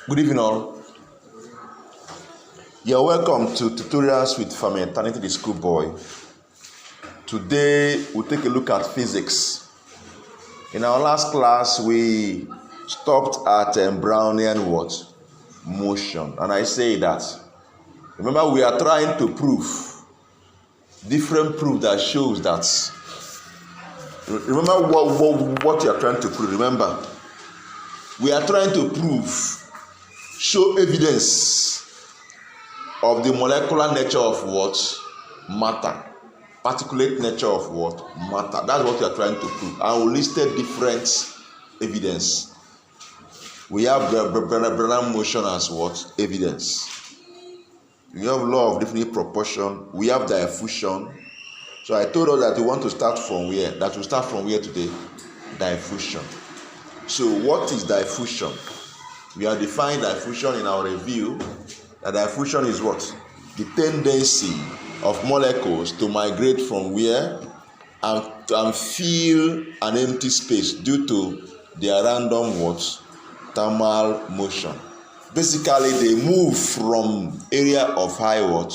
Good evening all. You're welcome to Tutorials with From Eternity the Schoolboy. Today we'll take a look at physics. In our last class we stopped at Brownian what? Motion. And I say that, remember we are trying to prove different proof that shows that. Remember what you are trying to prove. Remember, we are trying to show evidence of the molecular nature of what? Matter. Particulate nature of what? Matter. That's what we are trying to prove. And we listed different evidence. We have Brownian motion as what? Evidence. We have law of definite proportion. We have diffusion. So I told us that we want to start from where? That we start from where today? Diffusion. So what is diffusion? We have defined diffusion in our review. That diffusion is what? The tendency of molecules to migrate from where and fill an empty space due to their random what? Thermal motion. Basically, they move from area of high what?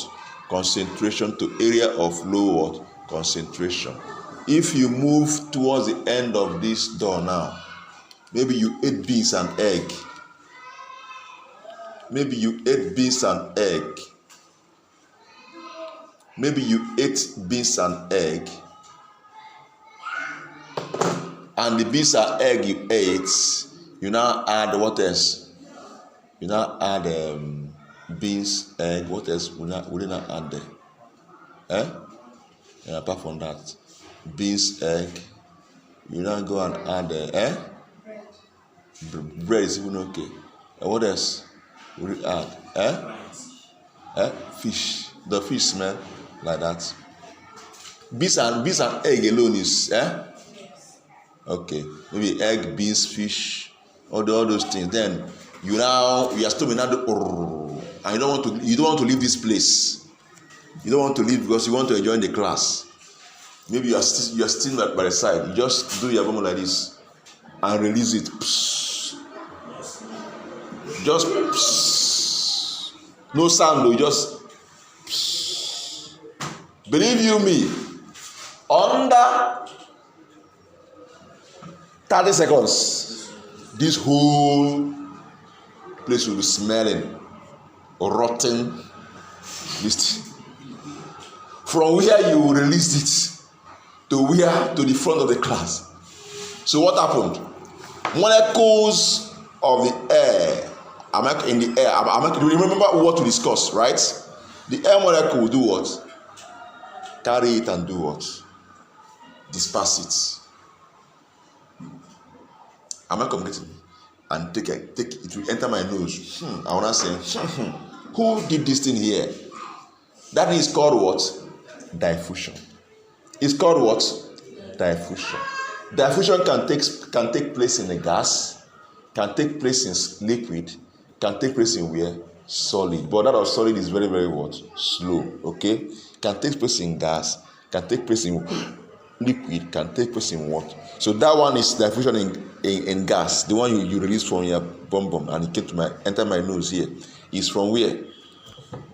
Concentration to area of low what? Concentration. If you move towards the end of this door now, maybe you ate beans and egg. Maybe you ate beans and egg. Maybe you ate beans and egg. And the beans and egg you ate, you now add what else? You now add beans, egg. What else would you not add there? And apart from that, beans, egg. You now go and add bread is even okay. And what else would you add? Fish. The fish smell like that. Beans and egg alone is okay. Maybe egg, beans, fish, all those things. Then you are still in another, and you don't want to leave this place. You don't want to leave because you want to join the class. Maybe you are still by the side. You just do your bum like this and release it. Just no sound though. Just believe you me, under 30 seconds, this whole place will be smelling rotten. From where you released it to the front of the class. So what happened? Molecules of the air in the air. Remember what we discussed, right? The air molecule will do what? Carry it and do what? Disperse it. Am I communicating? And take it will enter my nose. I wanna say, who did this thing here? That is called what? Diffusion. It's called what? Diffusion. Diffusion can take place in a gas, can take place in liquid, can take place in where? Solid. But that of solid is very, very what? Slow. Okay? Can take place in gas, can take place in liquid, can take place in what? So that one is diffusion in gas. The one you release from your bum and it came to enter my nose here. Is from where?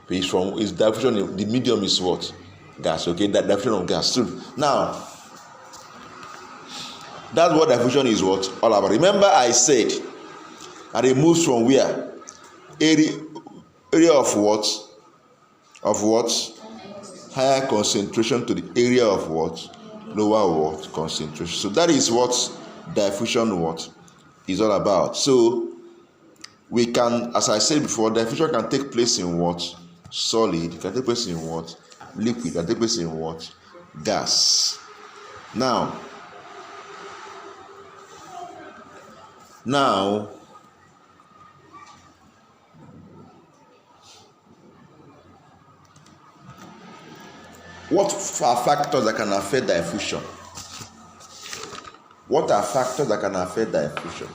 Is diffusion. The medium is what? Gas. Okay, that diffusion of gas. So now, that's what diffusion is what all about. Remember, I said, and it moves from where? Area of what? Of what? Higher concentration to the area of what? Lower what? Concentration. So that is what diffusion what is all about. So we can, as I said before, diffusion can take place in what? Solid. Can take place in what? Liquid. Can take place in what? Gas. Now, what are factors that can affect diffusion? What are factors that can affect diffusion?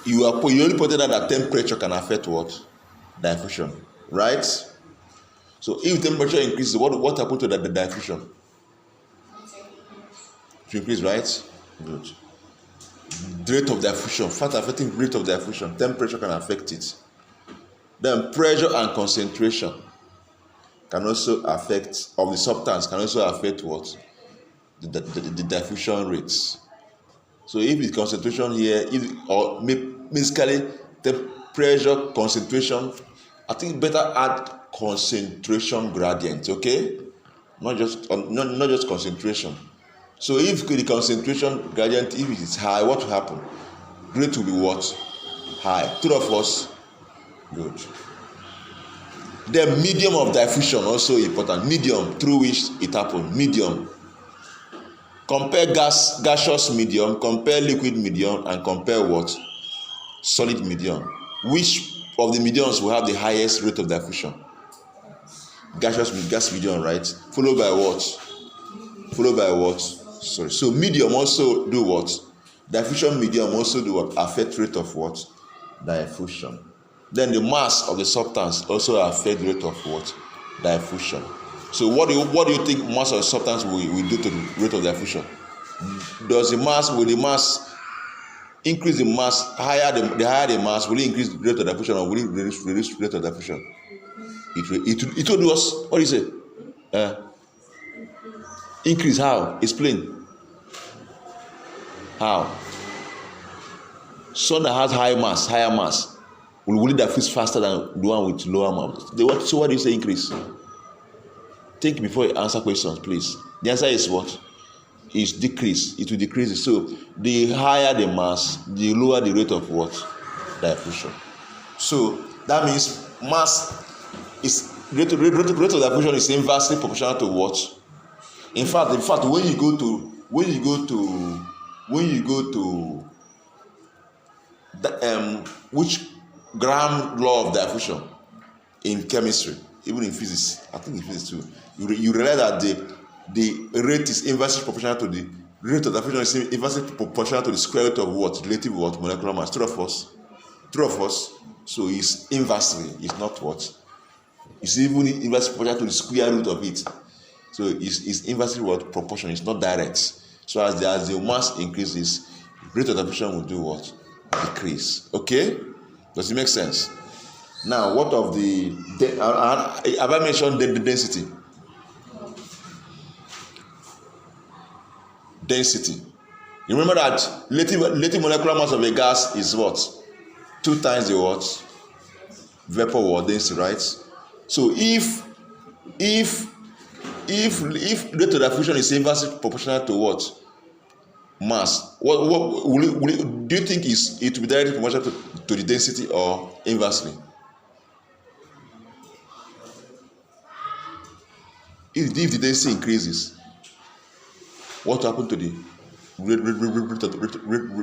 You only pointed out that temperature can affect what? Diffusion, right? So if temperature increases, what happens to the diffusion? To increase, right? Good. the rate of diffusion. Fat affecting the rate of diffusion. Temperature can affect it. Then pressure and concentration can also affect, of the substance can also affect what? The diffusion rates. So if the concentration here, or basically the pressure, concentration, I think better add concentration gradient, okay? Not just concentration. So if the concentration gradient, if it is high, what will happen? Rate will be what? High. True of us? Good. The medium of diffusion also important. Medium through which it happens. Medium. Compare gaseous medium, compare liquid medium, and compare what? Solid medium. Which of the mediums will have the highest rate of diffusion? Gas medium, right? Followed by what? Sorry. So medium also do what? Diffusion medium also do what? Affect rate of what? Diffusion. Then the mass of the substance also affect the rate of what? Diffusion. So what do you think mass of the substance will do to the rate of diffusion? Will the mass increase the mass higher? The higher the mass, will it increase the rate of diffusion, or will it reduce the rate of diffusion? It will do us. What do you say? Increase how? Explain. How? Sun that has higher mass, will it diffuse faster than the one with lower mass? So what do you say increase? Think before you answer questions, please. The answer is what? Is decrease. It will decrease. So the higher the mass, the lower the rate of what? Diffusion. So that means mass is rate of diffusion is inversely proportional to what? In fact, when you go to which Graham law of diffusion in chemistry, even in physics, I think in physics too, you realize that the rate is inversely proportional to the rate of diffusion is inversely proportional to the square root of what? Relative what? Molecular mass. True of us. So it's inversely. It's not what? It's even inversely proportional to the square root of it. So it's inversely what? Proportional. It's not direct. So as the mass increases, rate of diffusion will do what? Decrease. Okay? Does it make sense? Now, what of have I mentioned the density? Density. You remember that relative molecular mass of a gas is what? 2 times the what? Vapor wall density, right? So if rate of diffusion is inversely proportional to what? Mass. What do you think it will be directly proportional to the density or inversely? If the density increases, what will happen to the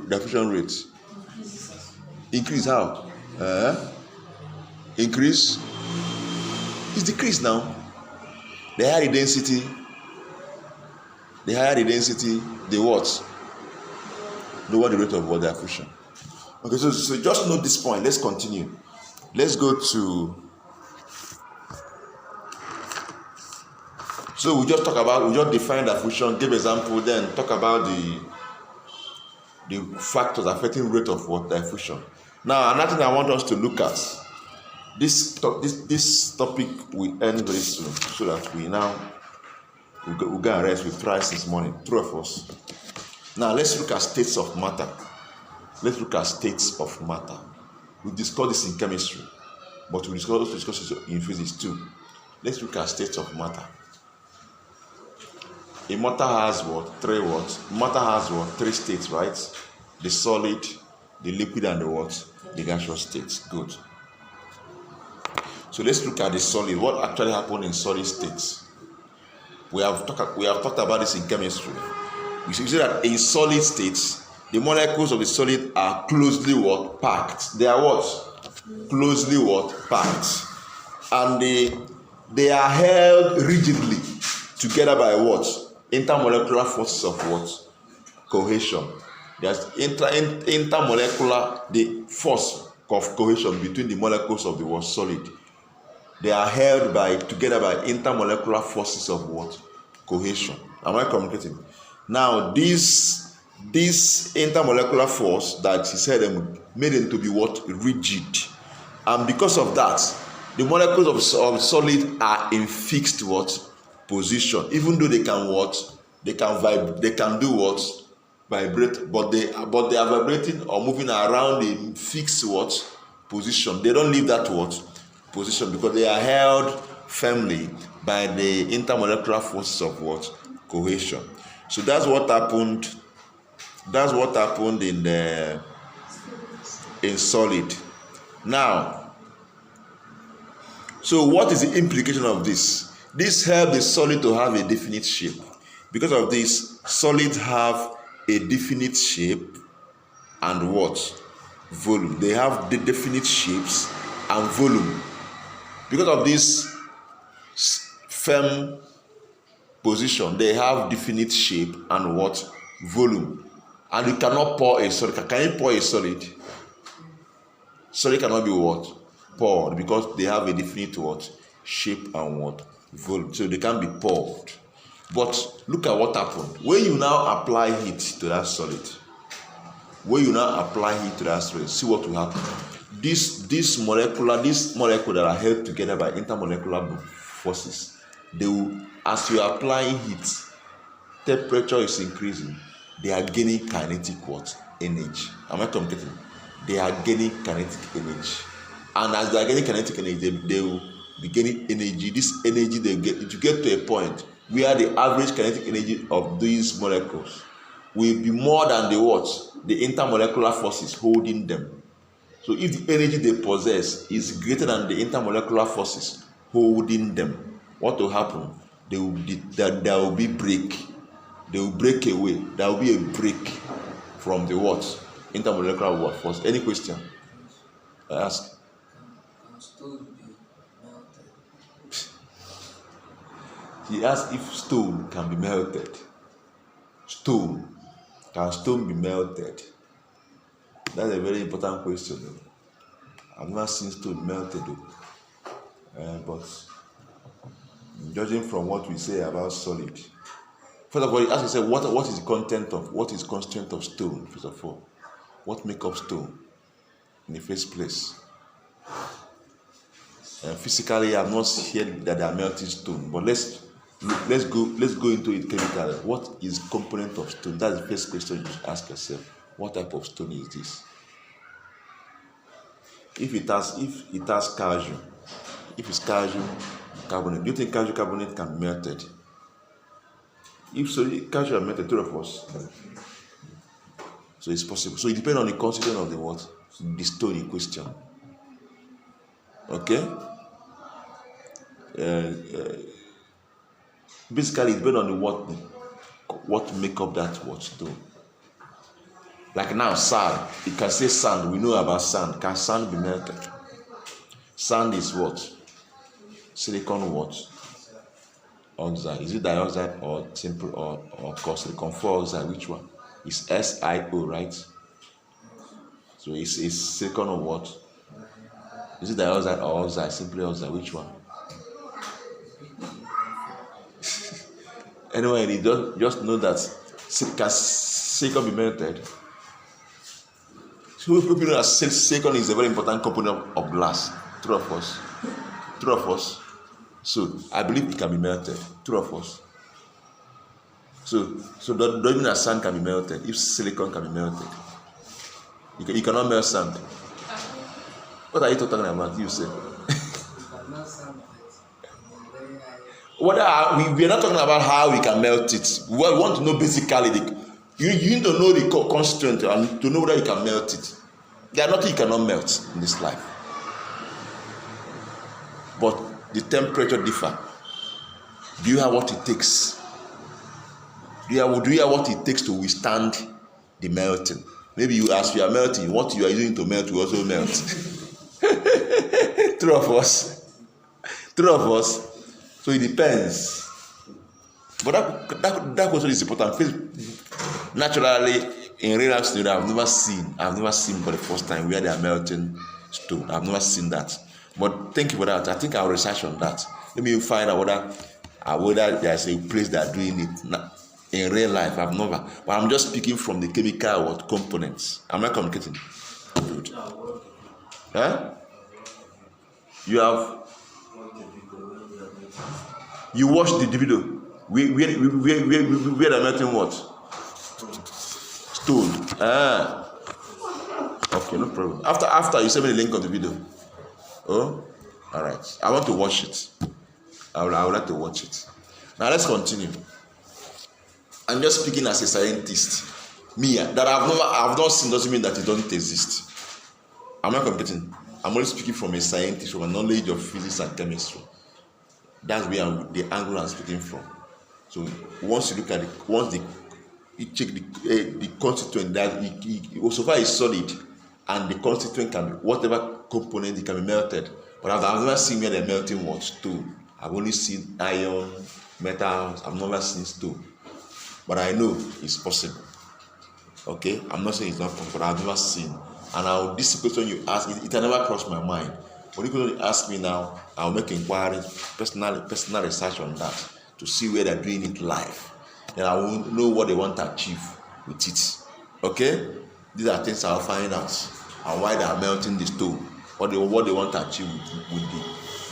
diffusion rate? Increase how? Increase? It's decreased now. The higher the density, the what? Lower the rate of water diffusion. Okay, so just note this point. Let's continue. Let's go to. So we just define diffusion, give example, then talk about the factors affecting rate of water diffusion. Now, another thing I want us to look at, this topic we end very soon, so that we go and rest with Christ this morning. True of us. Now let's look at states of matter. We discussed this in chemistry, but we also discuss it in physics too. Let's look at states of matter. A matter has what? Matter has what? 3 states, right? The solid, the liquid, and the what? The gaseous states. Good. So let's look at the solid. What actually happened in solid states? We have talked about this in chemistry. We see that in solid states, the molecules of the solid are closely what? Packed. They are what? Closely what? Packed. And they are held rigidly together by what? Intermolecular forces of what? Cohesion. There's intermolecular, the force of cohesion between the molecules of the what? Solid. They are held together by intermolecular forces of what? Cohesion. Am I communicating? Now, these this intermolecular force that he said made them to be what? Rigid. And because of that, the molecules of solid are in fixed what? Position. Even though they can what? They can vibrate, they can do what? Vibrate, but they are vibrating or moving around a fixed what? Position. They don't leave that what? Position, because they are held firmly by the intermolecular forces of what? Cohesion. So that's what happened. That's what happened in solid. Now, so what is the implication of this? This helps the solid to have a definite shape. Because of this, solids have a definite shape and what? Volume. They have the definite shapes and volume. Because of this firm position, they have definite shape and what? Volume. And you cannot pour a solid. Can you pour a solid? Solid cannot be what? Poured, because they have a definite what? Shape and what? Volume. So they can be poured. But look at what happened. When you now apply heat to that solid, see what will happen. These molecules that are held together by intermolecular forces, they will, as you are applying heat, temperature is increasing, they are gaining kinetic what? Energy. Am I communicating? They are gaining kinetic energy. And as they are gaining kinetic energy, they will be gaining energy. This energy they get to a point where the average kinetic energy of these molecules will be more than the what? The intermolecular forces holding them. So if the energy they possess is greater than the intermolecular forces holding them, what will happen? There will be break. They will break away. There will be a break from the what? Intermolecular force. Any question? I ask. Can stone be melted? He asked if stone can be melted. Can stone be melted? That's a very important question. I've not seen stone melted, but judging from what we say about solid, first of all, as you said, what is the content of, what is constraint of stone? First of all, what make up stone in the first place? Physically, I've not heard that they are melting stone, but let's go into it chemically. What is component of stone? That's the first question you should ask yourself. What type of stone is this? If it has calcium, if it's calcium carbonate, do you think calcium carbonate can be melted? If so, calcium melted, two of us. So it's possible. So it depends on the constituent of the what? The stone in question. Okay? Basically, it depends on the what make up that what stone. Like now, sand. You can say sand. We know about sand. Can sand be melted? Sand is what? Silicon what? Oxide. Is it dioxide or simple or silicon 4 oxide? Which one? It's SiO, right? So it's silicon or what? Is it dioxide or oxide? Simply oxide. Which one? Anyway, you just know that can silicon be melted? So people know that silicon is a very important component of glass. True of us. So I believe it can be melted. True of us. So don't mean that sand can be melted. If silicon can be melted, you cannot melt sand. What are you talking about? You say. We are not talking about how we can melt it. We want to know basically you need to know the constraint and to know whether you can melt it. There are nothing you cannot melt in this life. But the temperature differ. Do you have what it takes? Do you have what it takes to withstand the melting? Maybe as you are melting, what you are using to melt will also melt. True of us. So it depends. But that question is important. Naturally, in real life scenario, I've never seen for the first time where they are melting stone. I've never seen that. But thank you for that. I think I'll research on that. Let me find out whether there's a place that are doing it in real life. I've never. But I'm just speaking from the chemical components. Am I communicating? Good. Huh? You have. You watched the video. Where the melting what? Stone. Okay, no problem. After you send me the link of the video. Oh, all right. I want to watch it. I would like to watch it. Now let's continue. I'm just speaking as a scientist. Me, that I've not seen doesn't mean that it doesn't exist. I'm not competing. I'm only speaking from a scientist, from a knowledge of physics and chemistry. That's where the angle I'm speaking from. So once you look at you check the constituent that so far is solid, and the constituent can be whatever component, it can be melted. But I've never seen where they're melting what? Stone. I've only seen iron, metals. I've never seen stone. But I know it's possible. Okay? I'm not saying it's not possible, but I've never seen. And this question you ask, it never crossed my mind. But if you ask me now, I'll make inquiries, personal research on that to see where they're doing it live. Then I will know what they want to achieve with it. Okay? These are things I'll find out. And why they are melting the stone. What they want to achieve with the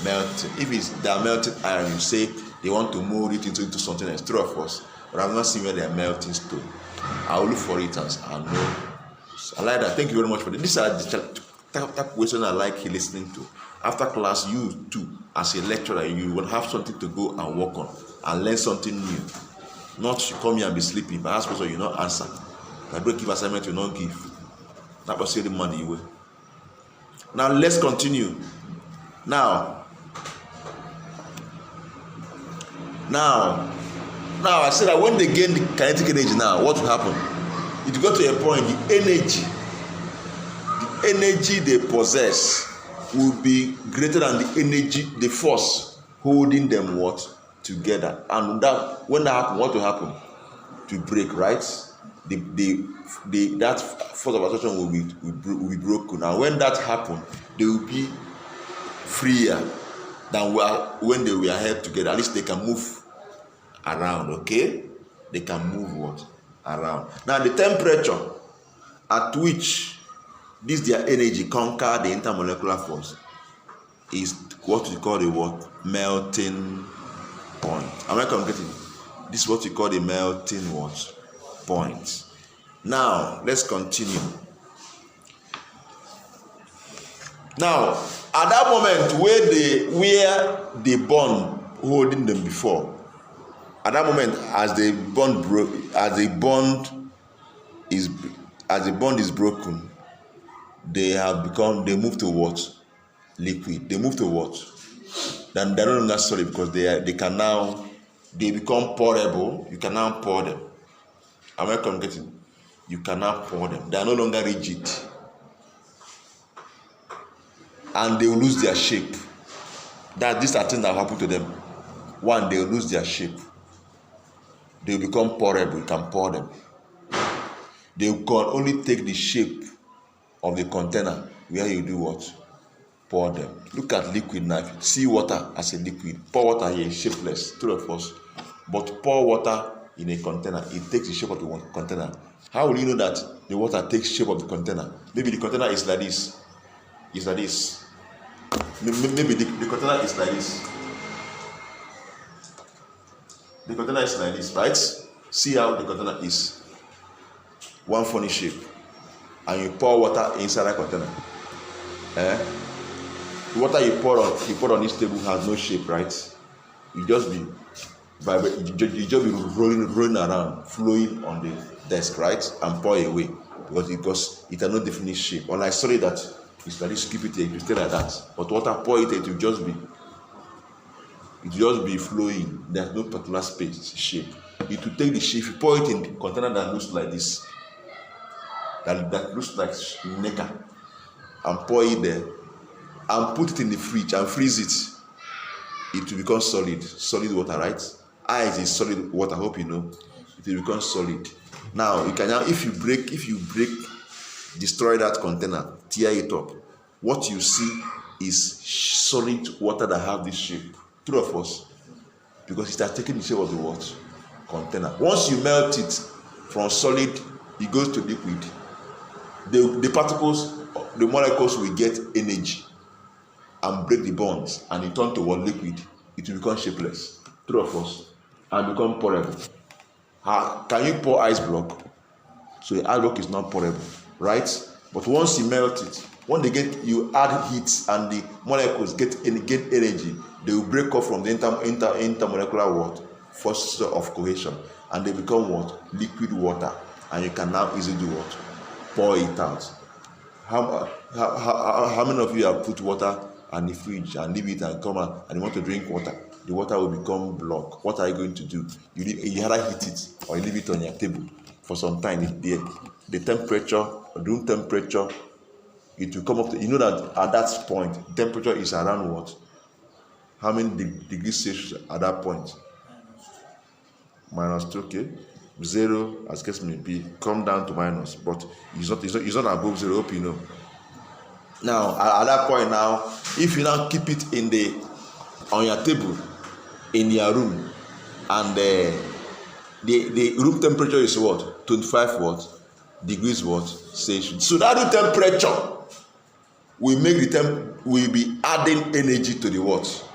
melting. If they are melting iron, you say they want to mold it into something else. True of course. But I've not seen where they are melting stone. I'll look for it and know. I like that. Thank you very much for this. These are the type of questions I like listening to. After class, you too, as a lecturer, you will have something to go and work on and learn something new. Not you come here and be sleeping. If I ask question, you not answer. If I don't give assignment, you not give. That was the money way. Now let's continue. Now I said that when they gain the kinetic energy, now what will happen? It got to a point, the energy they possess will be greater than the energy, the force holding them what? Together. And when that happens, what will happen? To break, right? That force of attraction will be broken. And when that happens, they will be freer than when they were held together. At least they can move around, okay? They can move what? Around. Now the temperature at which their energy conquer the intermolecular force is what we call the what? Melting point. Am I communicating? This is what we call the melting what? Point. Now let's continue. Now at that moment where the bond holding them before, at that moment, as the bond is broken, they move to what? Liquid. They move to what? Then they're no longer solid because they become pourable. You can now pour them. Am I communicating? You can now pour them. They are no longer rigid, and they will lose their shape. These are things that happen to them. One, they will lose their shape. They will become pourable. You can pour them. They can only take the shape of the container where you do what? Pour them. Look at liquid now. See water as a liquid. Pour water here is shapeless, true of course. But pour water in a container, it takes the shape of the container. How will you know that the water takes shape of the container? Maybe the container is like this. It's like this. Maybe the container is like this. The container is like this, right? See how the container is. One funny shape. And you pour water inside that container. The water you pour on this table has no shape, right? You just be rolling around, flowing on the desk, right? And pour away. Because it has no definite shape. Unlike sorry that it's like this, keep it here, you stay like that. But water pour it will just be flowing. There's no particular shape. It will take the shape. You pour it in the container that looks like this, that looks like necker, and pour it there, and put it in the fridge and freeze it. It will become solid water, right? Ice is solid water. I hope you know. It will become solid. Now if you break, destroy that container, tear it up. What you see is solid water that have this shape. True of us, because it has taken the shape of the what? container. Once you melt it from solid, it goes to liquid. The particles, the molecules will get energy and break the bonds, and it turn to what? Liquid. It will become shapeless. True or false? And become pourable. Can you pour ice block? So the ice block is not pourable, right? But once you melt it, when you add heat and the molecules get energy, they will break off from the intermolecular forces of cohesion, and they become what? Liquid water, and you can now easily do what? Pour it out. How many of you have put water in the fridge and leave it and come out and you want to drink water? The water will become block. What are you going to do? You either heat it or you leave it on your table for some time. The temperature, room temperature, it will come up to, you know that at that point, temperature is around what? How many degrees Celsius at that point? -2, okay? 0, as case may be, come down to minus, but it's not above 0. Hope you know. Now at that point, now if you now keep it on your table in your room, and the room temperature is what? 25 degrees Celsius. So that room temperature will make will be adding energy to the what?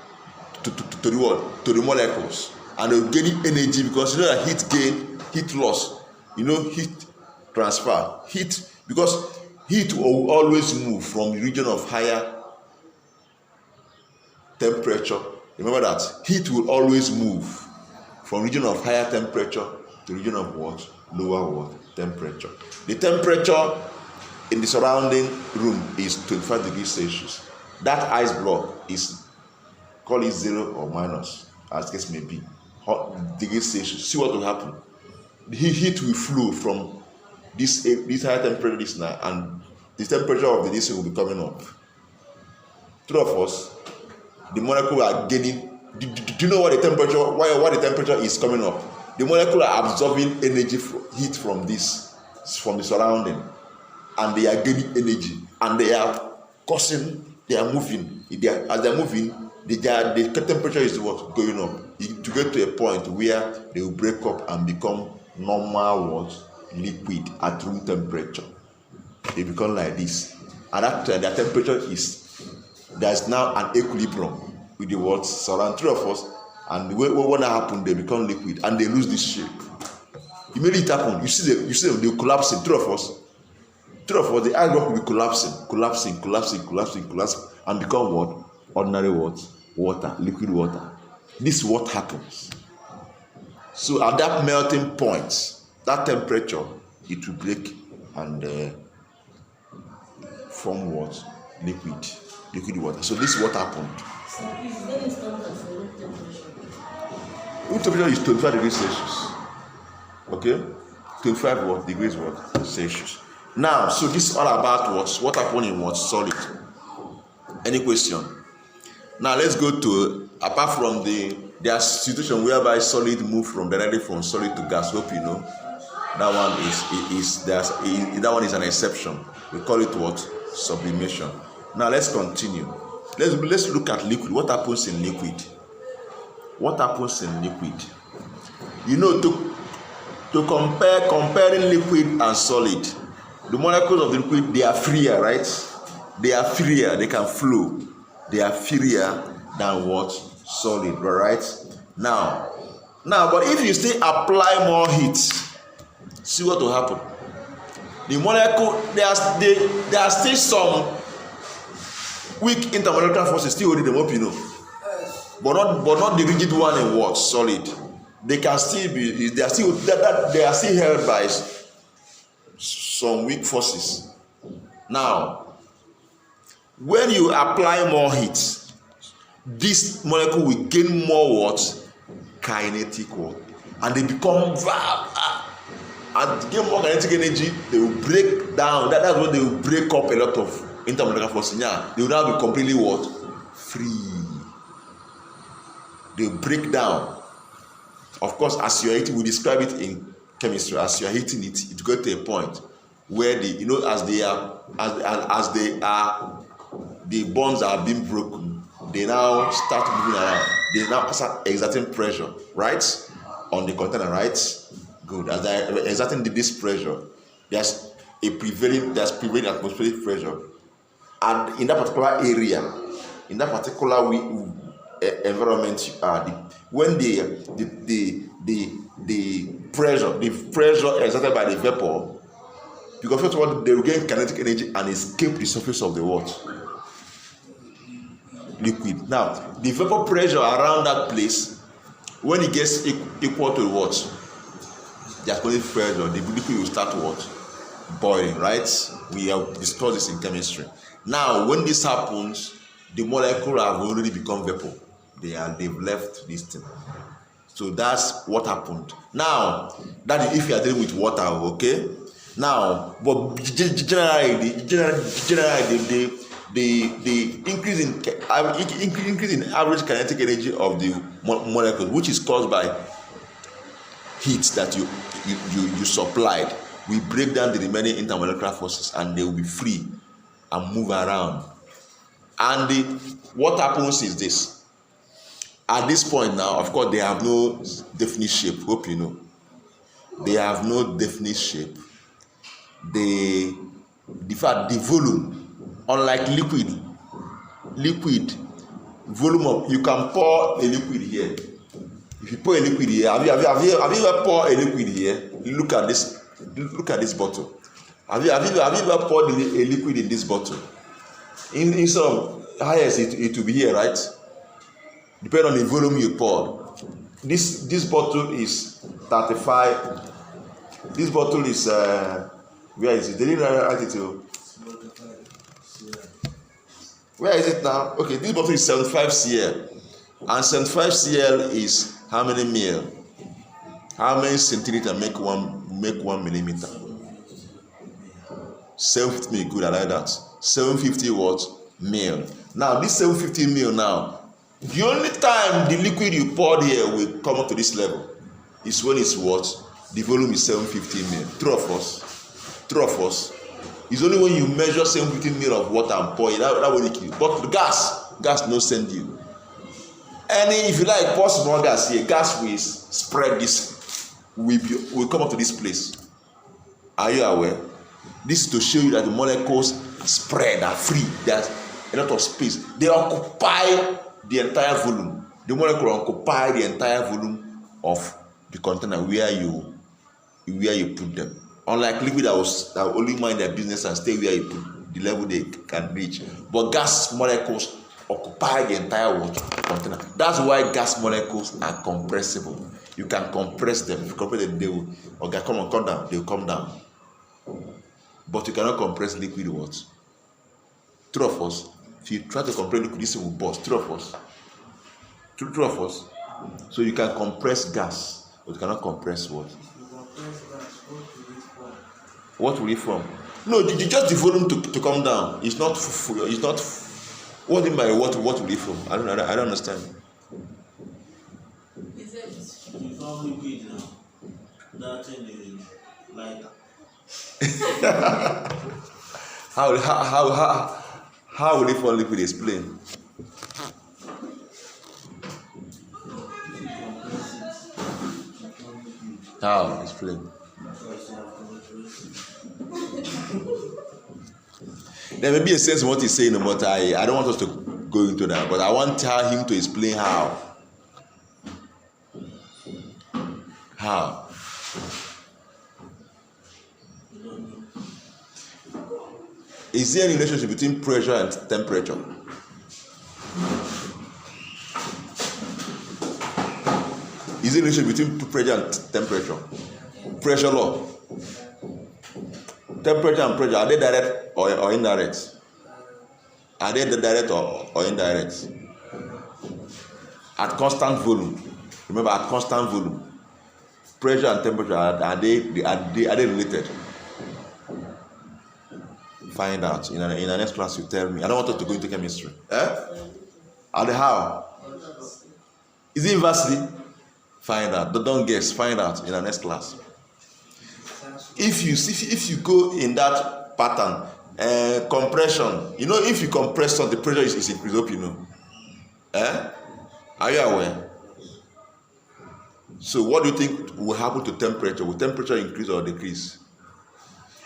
To the molecules, and they'll gain energy, because you know that heat gain, heat loss, heat transfer, because heat will always move from the region of higher temperature. Remember that heat will always move from region of higher temperature to region of what? Lower temperature. The temperature in the surrounding room is 25 degrees Celsius. That ice block is, call it 0 or minus, as case may be, degrees Celsius. See what will happen. The heat will flow from this higher temperature now, and the temperature of the will be coming up. True or false? The molecule are gaining. Do you know what the temperature? Why the temperature is coming up? The molecule are absorbing energy, heat from the surrounding, and they are gaining energy, and they are moving. As they are moving, the temperature is what? Going up. To get to a point where they will break up and become normal liquid at room temperature. They become like this. At that time, their temperature there's now an equilibrium with the surround. True of us, and when that happen, they become liquid and they lose this shape. Immediately it happen. You see them, they collapsing. True of us, the ice block will be collapsing, and become what? Ordinary water, liquid water. This is what happens. So at that melting point, that temperature, it will break and form what? Liquid water. So this is what happened. So is there a standard for room temperature? Room temperature is 25 degrees Celsius. Okay? 25 degrees Celsius. Now, so this is all about what happened in solid. Any question? Now let's go to, apart from there are situations whereby solid move directly from solid to gas. Hope you know. That one is an exception. We call it what? Sublimation. Now let's continue. Let's look at liquid. What happens in liquid? To comparing liquid and solid, the molecules of the liquid, they are freer, right? They are freer. They can flow. They are freer than what? Solid, right? Now, but if you still apply more heat, see what will happen. The molecule, there are still some weak intermolecular forces still holding them up, but not the rigid one in what? Solid. They can still be. They are still held by some weak forces. Now, when you apply more heat, this molecule will gain more what? Kinetic work, and they become and gain more kinetic energy. They will break down. That's when they will break up a lot of intermolecular forces. Yeah, they will now be completely what? Free. They will break down. Of course, as you are heating, we describe it in chemistry. As you are heating it, it goes to a point where the bonds are being broken. They now start moving around. They now start exerting pressure, right, on the container, right? Good. As I exerting this pressure, there's prevailing atmospheric pressure, and in that particular area, in that particular environment you are, when the pressure exerted by the vapor, because first of all they will gain kinetic energy and escape the surface of the water. Liquid. Now, the vapor pressure around that place, when it gets equal to what? The atmospheric pressure, the liquid will start what? Boiling, right? We have discussed this in chemistry. Now, when this happens, the molecule have already become vapor. They've left this thing. So that's what happened. Now, that is if you are dealing with water, okay? Now, but generally, the increase in average kinetic energy of the molecule, which is caused by heat that you supplied, we break down the remaining intermolecular forces and they will be free and move around. And what happens is this: at this point now, of course, they have no definite shape. Hope you know. They have no definite shape. The volume, unlike liquid volume of, you can pour a liquid here. If you pour a liquid here, have you ever poured a liquid here? Look at this bottle. Have you ever poured a liquid in this bottle? In some highest it will be here, right? Depending on the volume you poured. This bottle is 35. This bottle is where is it? They didn't write it to. Where is it now? Okay, this bottle is 75 cl, and 75 cl is how many mil? How many centimeter make one millimeter? 750 mil. Good, I like that. 750 what? Mil. Now this 750 mil now, the only time the liquid you poured here will come up to this level is when it's what? The volume is 750 mil. True of us. It's only when you measure 750 mil of water and pour it, that will liquid. But the gas no send you. If you like, pour small gas here, gas will spread this, will come up to this place. Are you aware? This is to show you that the molecules spread, are free. There's a lot of space. They occupy the entire volume. The molecule occupy the entire volume of the container where you put them. Unlike liquid that only mind their business and stay where you put the level they can reach. But gas molecules occupy the entire water container. That's why gas molecules are compressible. You can compress them. If you compress them, they will come down. They will come down. But you cannot compress liquid water. True of us. If you try to compress liquid, this will burst. True of us. True of us. So you can compress gas, but you cannot compress water. What will it form? No, just the volume to come down. It's not full. It's not. What do you mean by what will it form? I don't understand. Is it? You form liquid now. That thing is lighter. How will it form liquid? Explain. How? Explain. There may be a sense in what he's saying, but I don't want us to go into that. But I want him to explain how. How? Is there any relationship between pressure and temperature? Is there a relationship between pressure and temperature? Pressure law. Temperature and pressure, are they direct or indirect? Are they direct or indirect? At constant volume. Remember, at constant volume. Pressure and temperature, are they related? Find out. In the next class, you tell me. I don't want us to go into chemistry. Are they how? Is it inversely? Find out. Don't guess. Find out in the next class. If you go in that pattern, compression, if you compress something, the pressure is increased up, Are you aware? So what do you think will happen to temperature? Will temperature increase or decrease?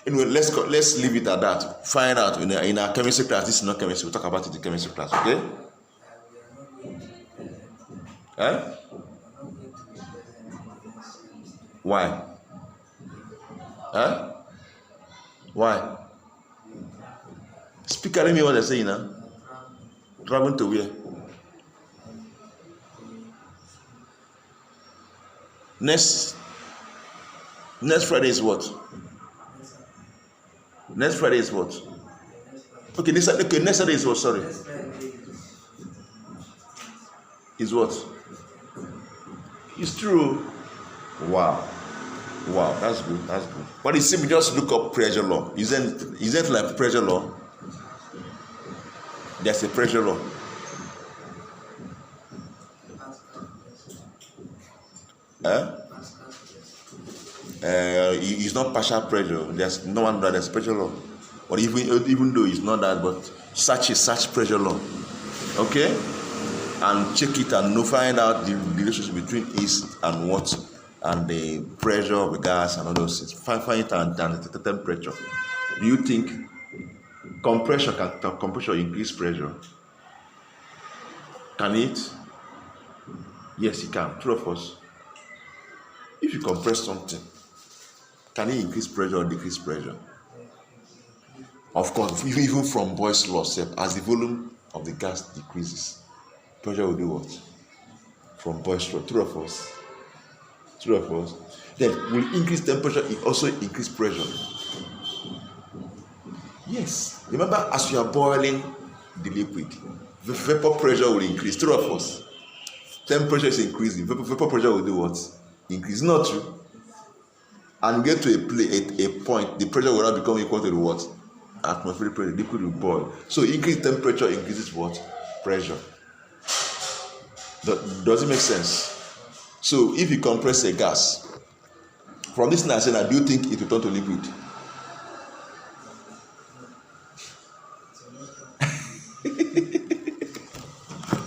Anyway, let's leave it at that. Find out in our chemistry class. This is not chemistry. We'll talk about it in chemistry class, okay? Eh? Why? Huh? Why? Speak, let me what they're saying now. Traveling to where? Next Friday is what? Next Friday is what? Okay, next Saturday is what? Sorry. Is what? It's true. Wow, that's good. But you see, we just look up pressure law. Isn't like pressure law? There's a pressure law. It's not partial pressure. There's no one that there's pressure law. But even though it's not that, but such pressure law. Okay? And check it and find out the relationship between is and what and the pressure of the gas and all those things. Find it and the temperature. Do you think compression can increase pressure? Can it? Yes, it can. True of us. If you compress something, can it increase pressure or decrease pressure? Of course, even from Boyle's law, as the volume of the gas decreases, pressure will do what? From Boyle's law. True of us. Then will increase temperature, it also increase pressure. Yes. Remember, as you are boiling the liquid, the vapor pressure will increase. True of us. Temperature is increasing. Vapor pressure will do what? Increase. Not true. And get to a point, the pressure will not become equal to the what? Atmospheric pressure. The liquid will boil. So increased temperature increases what? Pressure. Does it make sense? So if you compress a gas, from this thing I said, do you think it will turn to liquid?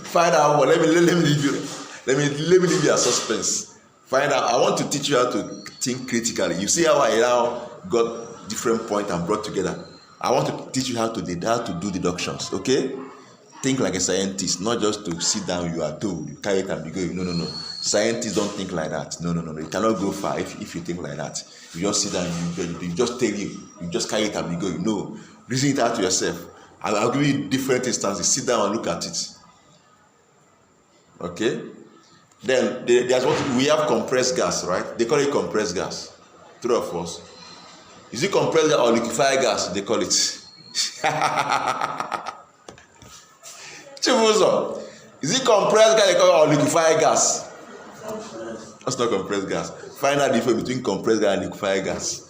Find out. Let me leave you a suspense. Find out. I want to teach you how to think critically. You see how I now got different points and brought together. I want to teach you how to do deductions. Okay? Think like a scientist, not just to sit down. You are told you carry it and be going. No. Scientists don't think like that. No. You cannot go far if you think like that. You just sit down. You just tell you just carry it and be going. No, reason it out to yourself. I'll give you different instances. Sit down and look at it. Okay? Then there's what we have compressed gas, right? They call it compressed gas. True or false? Is it compressed gas or liquefied gas? They call it. Chibuzo. Is it compressed gas they call it or liquefied gas? That's not compressed gas. Find out the difference between compressed gas and liquefied gas.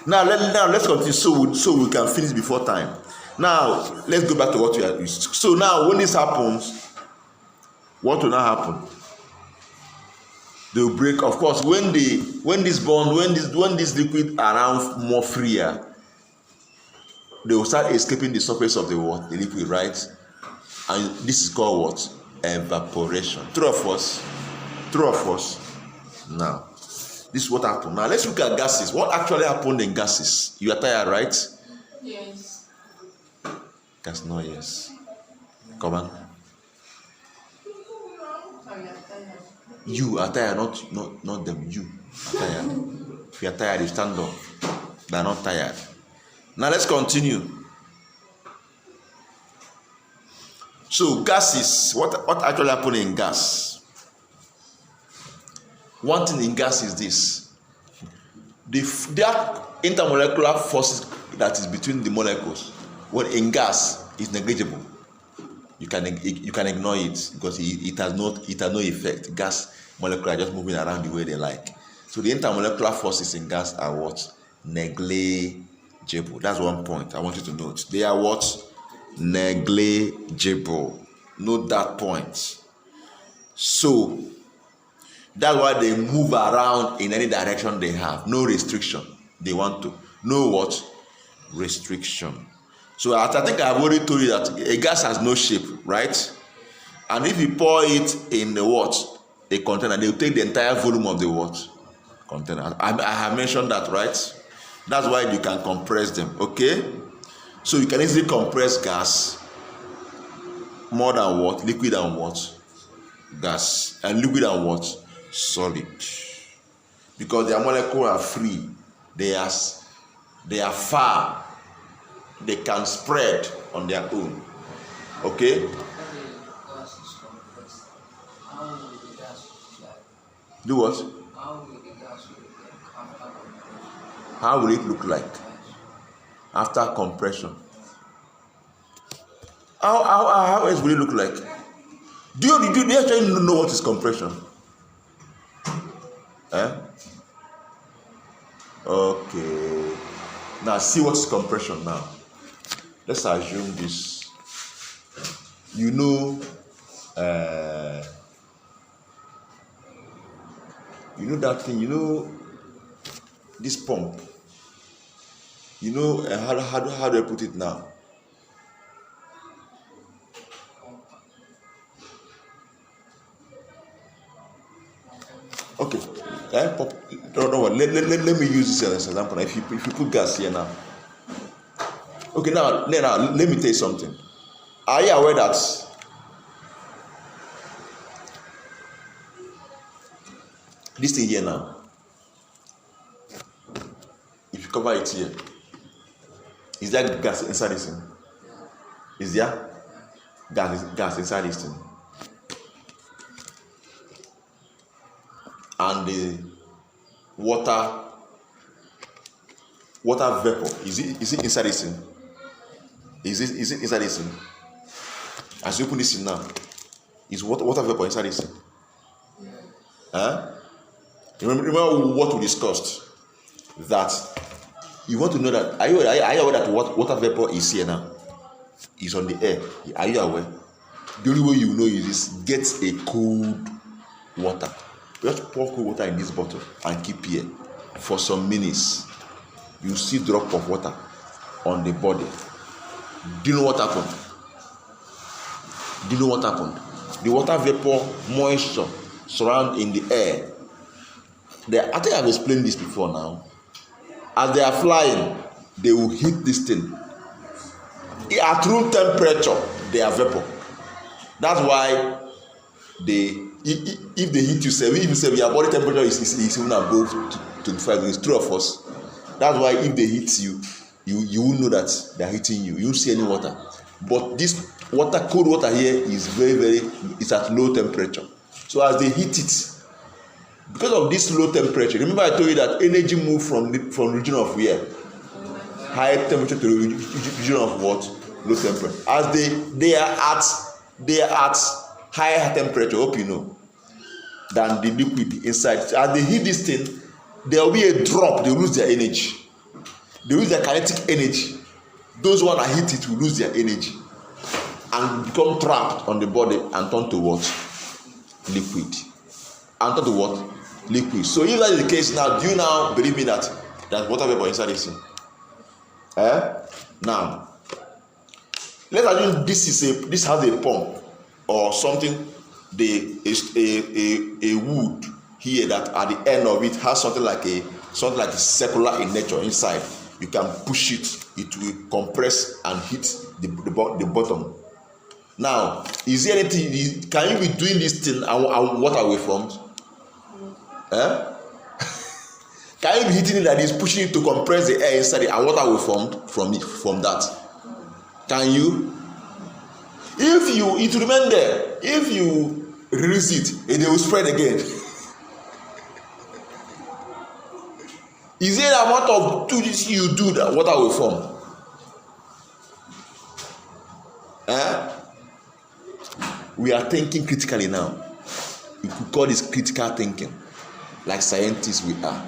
Now let's continue so we can finish before time. Now let's go back to what we are used to. So now when this happens, what will now happen? They will break. Of course, when this liquid are now more freer, they will start escaping the surface of the liquid, right? And this is called what? Evaporation. True or false? Now, this is what happened. Now let's look at gases. What actually happened in gases? You are tired, right? Yes. Gas, no, yes. Come on. You are tired, not them. You are tired. If you are tired, you stand up. They are not tired. Now let's continue. So gases, what actually happened in gas? One thing in gas is this: that intermolecular forces that is between the molecules. When in gas is negligible. You can ignore it because it has no effect. Gas molecules are just moving around the way they like. So the intermolecular forces in gas are what? Negligible. That's one point I want you to note. They are what? Negligible. Note that point. So that's why they move around in any direction they have. No restriction. They want to. No what? Restriction. So I think I've already told you that a gas has no shape, right? And if you pour it in the what? A container, they will take the entire volume of the what? Container. I have mentioned that, right? That's why you can compress them, okay? So you can easily compress gas more than what? Liquid and what? Gas. And liquid and what? Solid. Because their molecules are free. They are far. They can spread on their own. Okay? Do what? How will it look like after compression? How else will it look like? Do you actually know what is compression? Okay. Now see what is compression now. Let's assume this. You know that thing, this pump. How do I put it now? Okay. Let me use this as an example. If you put gas here now. Okay, now let me tell you something. Are you aware that this thing here now, if you cover it here, is there gas inside this thing? Is there gas inside this thing? And the water vapor, is it inside this thing? Is it inside this thing? As you open this thing now, is water vapor inside this thing? Remember what we discussed? That you want to know that. Are you aware that water vapor is here now? Is on the air. Are you aware? The only way you know is this: get a cold water. Just pour cold water in this bottle and keep here for some minutes. You see drop of water on the body. Do you know what happened? The water vapor moisture surround in the air. I think I've explained this before now. As they are flying, they will hit this thing. At room temperature, they are vapor. That's why if they hit you, if you say your body temperature is even above 25 degrees, true of us. That's why if they hit you, you will know that they are hitting you. You won't see any water. But this water, cold water here, is it's at low temperature. So as they hit it, because of this low temperature, remember I told you that energy move from region of where? High temperature to region of what? Low temperature. As they are at higher temperature, hope you know, than the liquid inside. As they hit this thing, there will be a drop. They lose their energy. They lose their kinetic energy. Those who are hit it will lose their energy and become trapped on the body and turn to what? Liquid. And turn to what? Liquid. So if that is the case now, do you now believe me that water vapor inside this thing? Now, let's assume this has a pump or something. A wood here that at the end of it has something like a circular in nature inside. You can push it, it will compress and hit the bottom. Now, is there anything? Can you be doing this thing and water will form? Can you be hitting it like this, pushing it to compress the air inside it, and water will form from that? Can you? It will remain there. If you release it, it will spread again. Is there an amount of this you do that water will form? We are thinking critically now. We could call this critical thinking, like scientists we are.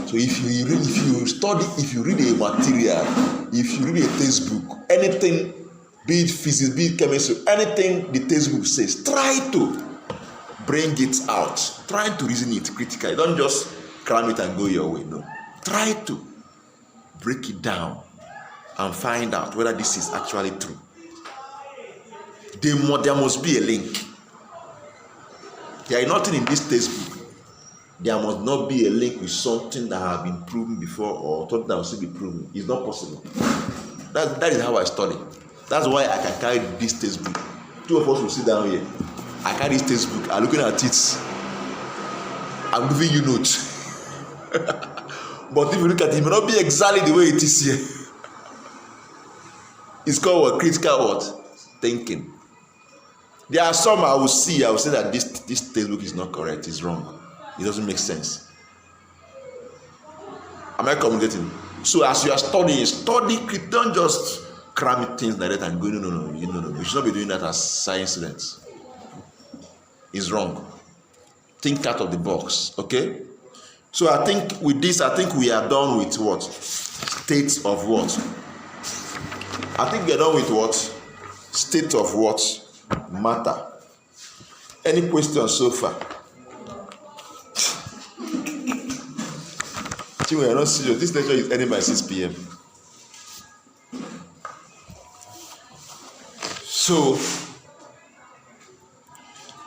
So if you study, if you read a material, if you read a textbook, anything, be it physics, be it chemistry, anything the textbook says, try to bring it out. Try to reason it critically. Don't just cram it and go your way. No. Try to break it down and find out whether this is actually true. there must be a link. There is nothing in this textbook. There must not be a link with something that has been proven before or something that will still be proven. It's not possible. That is how I study. That's why I can carry this textbook. Two of us will sit down here. I carry this textbook. I'm looking at it. I'm giving you notes. But if you look at it, it may not be exactly the way it is here. It's called what? Critical what? Thinking. There are some I will say that this textbook is not correct, it's wrong. It doesn't make sense. Am I communicating? So as you are studying, don't just cram things like that and go, no. You should not be doing that as science students. It's wrong. Think out of the box, okay? So I think with this, we are done with what? States of what? I think we are done with what? State of what? Matter. Any questions so far? We are not serious. This lecture is ending by 6 p.m. So,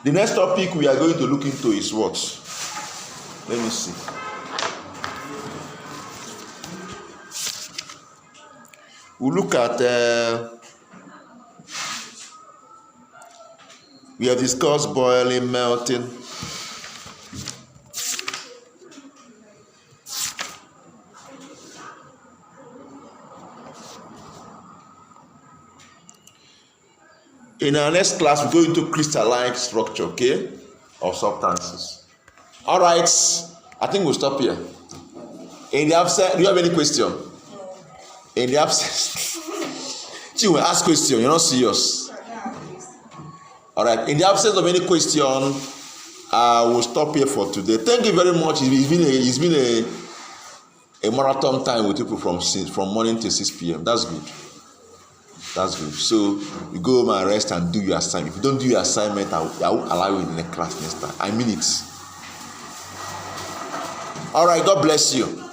the next topic we are going to look into is what? Let me see. We'll look at, we have discussed boiling, melting. In our next class, we go into crystalline structure, okay, of substances. All right, I think we'll stop here. In the absence, do you have any question? In the absence, you will ask question. You're not serious. All right. In the absence of any question, I will stop here for today. Thank you very much. It's been a marathon time with people from morning till 6 p.m. That's good. That's good. So you go home and rest and do your assignment. If you don't do your assignment, I will allow you in the class next time. I mean it. All right. God bless you.